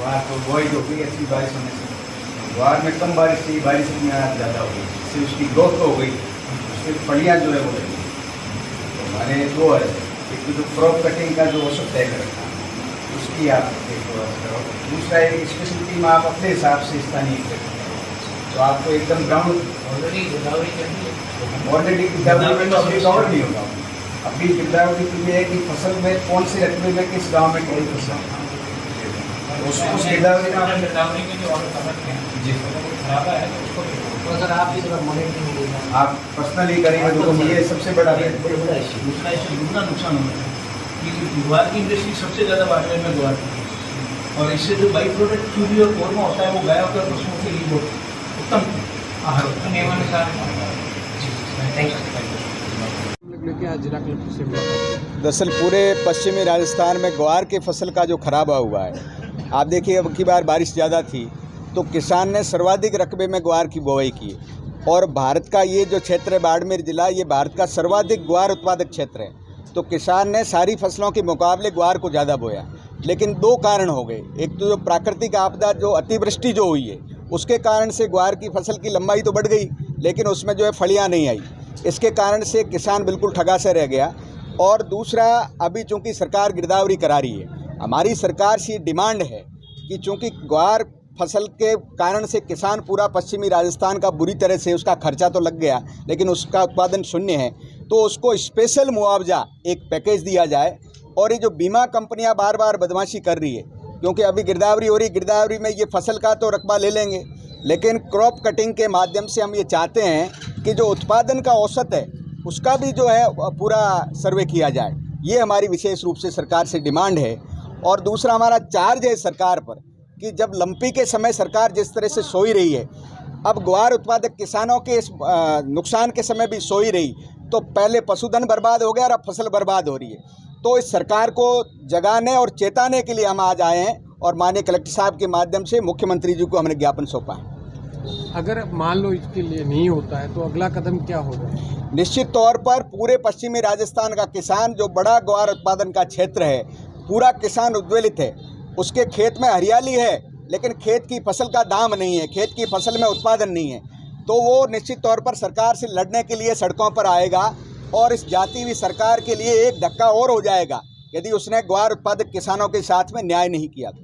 ग्वार तो बुआई हो गई अच्छी बारिश होने से, ग्वार में कम बारिश थी, बारिश में आज ज़्यादा हो गई, इससे उसकी ग्रोथ तो हो गई, उसकी फलियाँ जो है वो लगी। तो हमारे दो है, एक तो जो क्रॉप कटिंग का जो औसत तय कर रखा उसकी आप देखो, दूसरा एक स्पेशलिटी में आप अपने हिसाब से स्थानीय करते हैं, तो आपको एकदम ग्राउंड ऑलरेडी गिरदावरी में तो अभी कवर नहीं होगा। अभी गिरदावरी के लिए है कि फसल में कौन से रकबे में किस गांव में कौन फसल, उस गिरदावरी में जो और जी आप पर्सनली करेंगे तो ये सबसे बड़ा दूसरा नुकसान होगा कि ग्वार की इंडस्ट्री सबसे ज़्यादा बाटवे में ग्वार की, और इससे जो बाई प्रोडक्ट चूड़ी और कोरमा होता है वो गायों और पशुओं के लिए बहुत उत्तम आहार होता है। दरअसल पूरे पश्चिमी राजस्थान में ग्वार की फसल का जो खराबा हुआ है, आप देखिए अब की बार बारिश ज़्यादा थी तो किसान ने सर्वाधिक रकबे में ग्वार की बुआई की, और भारत का ये जो क्षेत्र है बाड़मेर जिला, ये भारत का सर्वाधिक ग्वार उत्पादक क्षेत्र है। तो किसान ने सारी फसलों के मुकाबले ग्वार को ज़्यादा बोया, लेकिन दो कारण हो गए। एक तो जो प्राकृतिक आपदा जो अतिवृष्टि जो हुई है उसके कारण से ग्वार की फसल की लंबाई तो बढ़ गई, लेकिन उसमें जो है फलियाँ नहीं आई, इसके कारण से किसान बिल्कुल ठगा से रह गया। और दूसरा, अभी चूँकि सरकार गिरदावरी करा रही है, हमारी सरकार से डिमांड है कि चूँकि ग्वार फसल के कारण से किसान पूरा पश्चिमी राजस्थान का बुरी तरह से उसका खर्चा तो लग गया, लेकिन उसका उत्पादन शून्य है, तो उसको स्पेशल मुआवजा एक पैकेज दिया जाए। और ये जो बीमा कंपनियां बार बार बदमाशी कर रही है, क्योंकि अभी गिरदावरी हो रही, गिरदावरी में ये फसल का तो रकबा ले लेंगे, लेकिन क्रॉप कटिंग के माध्यम से हम ये चाहते हैं कि जो उत्पादन का औसत है उसका भी जो है पूरा सर्वे किया जाए। ये हमारी विशेष रूप से सरकार से डिमांड है। और दूसरा हमारा चार्ज है सरकार पर कि जब लंपी के समय सरकार जिस तरह से सोई रही है, अब ग्वार उत्पादक किसानों के इस नुकसान के समय भी सोई रही, तो पहले पशुधन बर्बाद हो गया और अब फसल बर्बाद हो रही है। तो इस सरकार को जगाने और चेताने के लिए हम आज आए हैं और माननीय कलेक्टर साहब के माध्यम से मुख्यमंत्री जी को हमने ज्ञापन सौंपा है। अगर मान लो इसके लिए नहीं होता है तो अगला कदम क्या होगा? निश्चित तौर पर पूरे पश्चिमी राजस्थान का किसान, जो बड़ा ग्वार उत्पादन का क्षेत्र है, पूरा किसान उद्वेलित है। उसके खेत में हरियाली है, लेकिन खेत की फसल का दाम नहीं है, खेत की फसल में उत्पादन नहीं है, तो वो निश्चित तौर पर सरकार से लड़ने के लिए सड़कों पर आएगा। और इस जाती हुई सरकार के लिए एक धक्का और हो जाएगा यदि उसने ग्वार उत्पादक किसानों के साथ में न्याय नहीं किया। तो